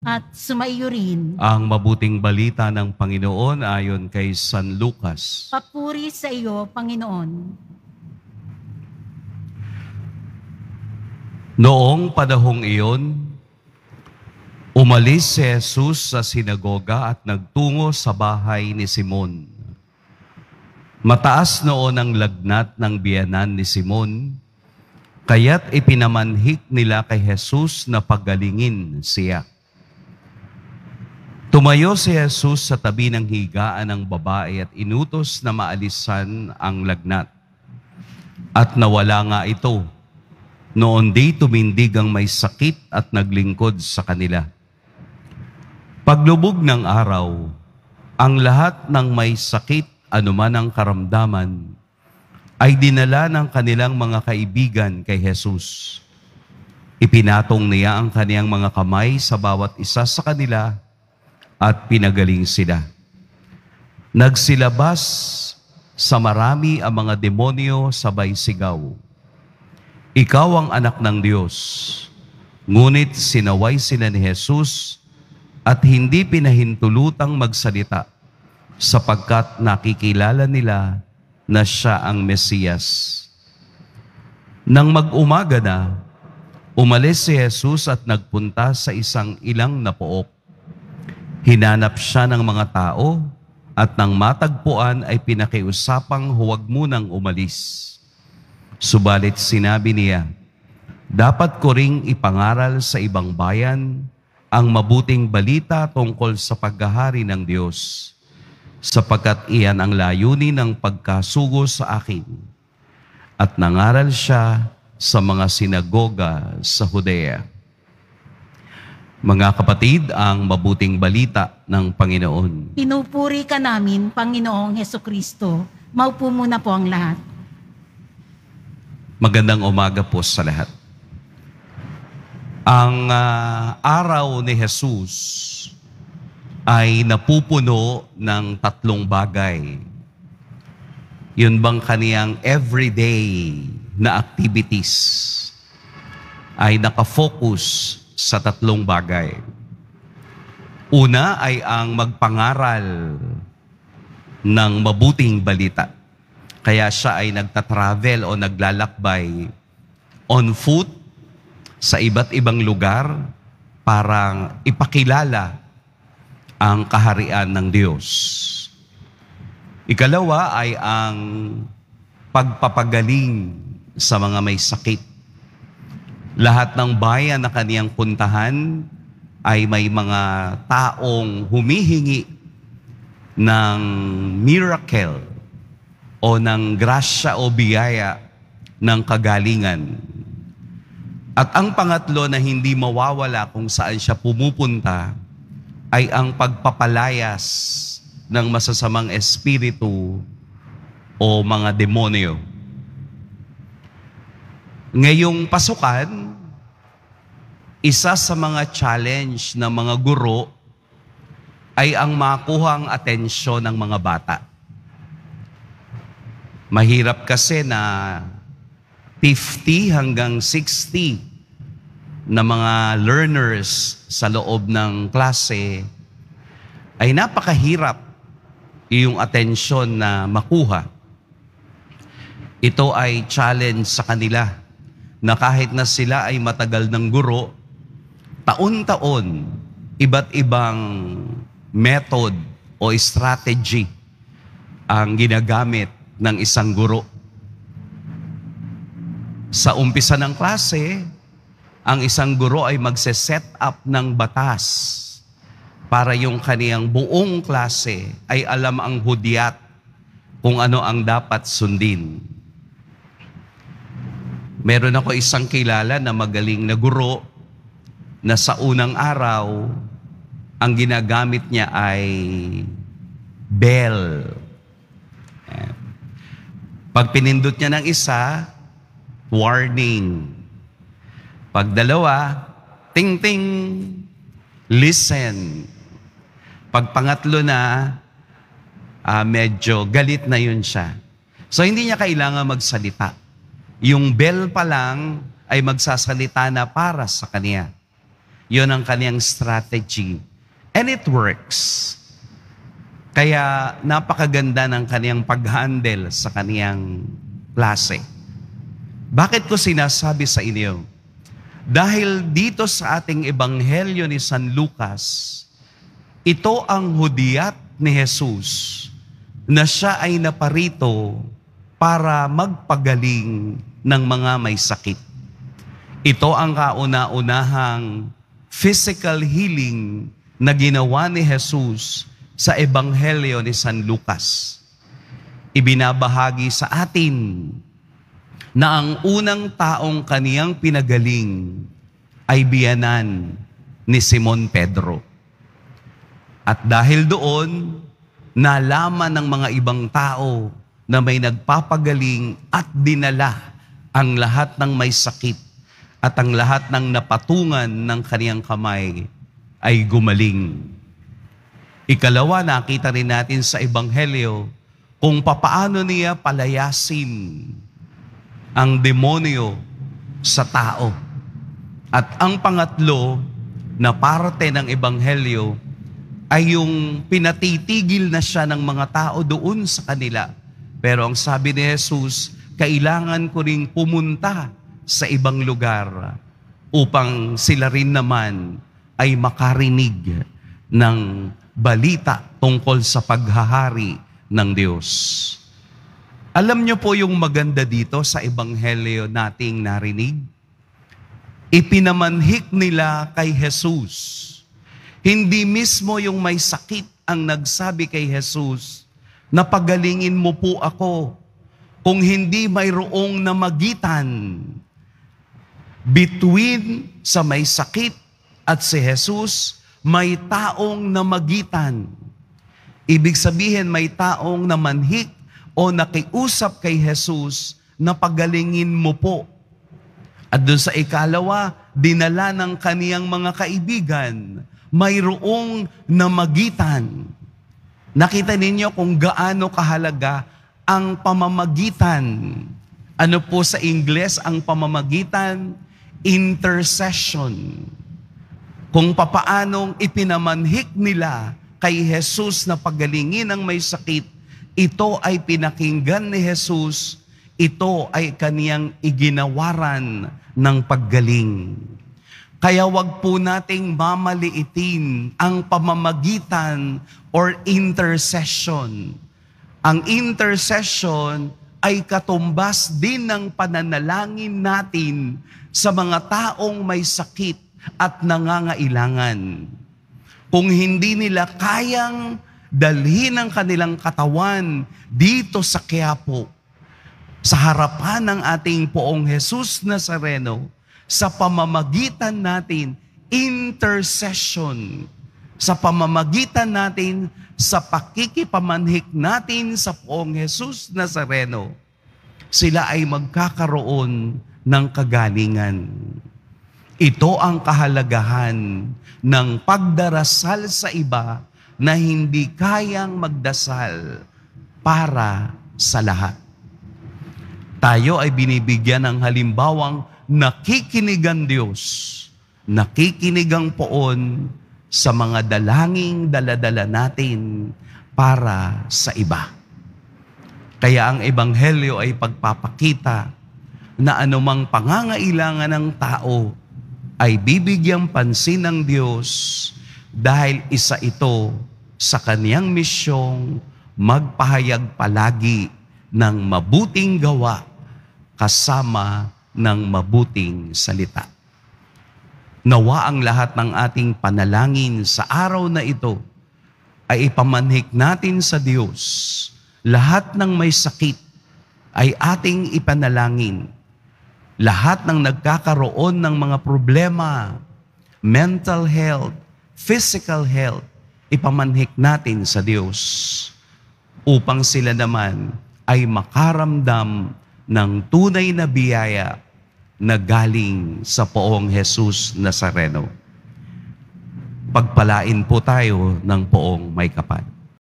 at sumaiyo rin. Ang mabuting balita ng Panginoon ayon kay San Lucas. Papuri sa iyo, Panginoon. Noong panahong iyon, umalis si Jesus sa sinagoga at nagtungo sa bahay ni Simon. Mataas noon ang lagnat ng biyanan ni Simon, kaya't ipinamanhik nila kay Jesus na pagalingin siya. Tumayo si Jesus sa tabi ng higaan ng babae at inutos na maalisan ang lagnat. At nawala nga ito. Noon di tumindig ang may sakit at naglingkod sa kanila. Paglubog ng araw, ang lahat ng may sakit, anuman ang karamdaman, ay dinala ng kanilang mga kaibigan kay Jesus. Ipinatong niya ang kaniyang mga kamay sa bawat isa sa kanila at pinagaling sila. Nagsilabas sa marami ang mga demonyo sabay sigaw, "Ikaw ang anak ng Diyos." Ngunit sinaway sila ni Jesus at hindi pinahintulutang magsalita sapagkat nakikilala nila na siya ang Mesiyas. Nang mag-umaga na, umalis si Jesus at nagpunta sa isang ilang na pook. Hinanap siya ng mga tao at nang matagpuan ay pinakiusapang huwag munang umalis. Subalit sinabi niya, dapat ko ring ipangaral sa ibang bayan ang mabuting balita tungkol sa paghahari ng Diyos, sapagkat iyan ang layunin ng pagkasugo sa akin. At nangaral siya sa mga sinagoga sa Judea. Mga kapatid, ang mabuting balita ng Panginoon. Pinupuri ka namin, Panginoong Hesukristo. Maupo muna po ang lahat. Magandang umaga po sa lahat. Ang araw ni Jesus ay napupuno ng tatlong bagay. Yun bang kaniyang everyday na activities ay nakafocus sa tatlong bagay. Una ay ang magpangaral ng mabuting balita. Kaya siya ay nagtatravel o naglalakbay on foot sa iba't ibang lugar para ipakilala ang kaharian ng Diyos. Ikalawa ay ang pagpapagaling sa mga may sakit. Lahat ng bayan na kaniyang puntahan ay may mga taong humihingi ng miracle o ng grasya o biyaya ng kagalingan. At ang pangatlo na hindi mawawala kung saan siya pumupunta ay ang pagpapalayas ng masasamang espiritu o mga demonyo. Ngayong pasukan, isa sa mga challenge ng mga guro ay ang makuha ang atensyon ng mga bata. Mahirap kasi na 50 hanggang 60 na mga learners sa loob ng klase ay napakahirap yung atensyon na makuha. Ito ay challenge sa kanila na kahit na sila ay matagal ng guro, taon-taon, iba't ibang method o strategy ang ginagamit ng isang guro. Sa umpisa ng klase, ang isang guro ay magse-set up ng batas para yung kaniyang buong klase ay alam ang hudyat kung ano ang dapat sundin. Meron ako isang kilala na magaling na guro na sa unang araw, ang ginagamit niya ay bell. Pag pinindot niya ng isa, warning. Pag dalawa, ting-ting, listen. Pag pangatlo na, medyo galit na yun siya. So hindi niya kailangan magsalita. Yung bell pa lang ay magsasalita na para sa kanya. Yun ang kaniyang strategy. And it works. Kaya napakaganda ng kaniyang pag-handle sa kaniyang klase. Bakit ko sinasabi sa inyo? Dahil dito sa ating ebanghelyo ni San Lucas, ito ang hudyat ni Jesus na siya ay naparito para magpagaling ng mga may sakit. Ito ang kauna-unahang physical healing na ginawa ni Jesus sa ebanghelyo ni San Lucas. Ibinabahagi sa atin na ang unang taong kaniyang pinagaling ay biyanan ni Simon Pedro. At dahil doon, nalaman ng mga ibang tao na may nagpapagaling at dinala ang lahat ng may sakit at ang lahat ng napatungan ng kaniyang kamay ay gumaling. Ikalawa, nakita rin natin sa ebanghelyo kung papaano niya palayasin ang demonyo sa tao. At ang pangatlo na parte ng ebanghelyo ay yung pinatitigil na siya ng mga tao doon sa kanila. Pero ang sabi ni Jesus, kailangan ko ring pumunta sa ibang lugar upang sila rin naman ay makarinig ng balita tungkol sa paghahari ng Diyos. Alam niyo po yung maganda dito sa ebanghelyo nating narinig? Ipinamanhik nila kay Jesus. Hindi mismo yung may sakit ang nagsabi kay Jesus na pagalingin mo po ako kung hindi mayroong namagitan between sa may sakit at si Jesus, may taong namagitan. Ibig sabihin may taong namanhik o nakiusap kay Jesus na pagalingin mo po. At doon sa ikalawa, dinala ng kaniyang mga kaibigan, mayroong namagitan. Nakita ninyo kung gaano kahalaga ang pamamagitan. Ano po sa Ingles ang pamamagitan? Intercession. Kung papaanong ipinamanhik nila kay Jesus na pagalingin ang may sakit, ito ay pinakinggan ni Jesus, ito ay kaniyang iginawaran ng paggaling. Kaya wag po nating mamaliitin ang pamamagitan or intercession. Ang intercession ay katumbas din ng pananalangin natin sa mga taong may sakit at nangangailangan. Kung hindi nila kayang dalhin ang kanilang katawan dito sa Quiapo, sa harapan ng ating Poong Jesus Nazareno, sa pamamagitan natin, intercession, sa pamamagitan natin, sa pakikipamanhik natin sa Poong Jesus Nazareno, sila ay magkakaroon ng kagalingan. Ito ang kahalagahan ng pagdarasal sa iba na hindi kayang magdasal para sa lahat. Tayo ay binibigyan ng halimbawang nakikinig ang Diyos, nakikinig ang Poon sa mga dalangin dala-dala natin para sa iba. Kaya ang ebanghelyo ay pagpapakita na anumang pangangailangan ng tao ay bibigyang pansin ng Diyos dahil isa ito sa kaniyang misyong magpahayag palagi ng mabuting gawa kasama ng mabuting salita. Nawa ang lahat ng ating panalangin sa araw na ito ay ipamanhik natin sa Diyos. Lahat ng may sakit ay ating ipanalangin. Lahat ng nagkakaroon ng mga problema, mental health, physical health, ipamanhik natin sa Diyos upang sila naman ay makaramdam ng tunay na biyaya na galing sa Poong Jesus Nazareno. Pagpalain po tayo ng Poong May Kapal.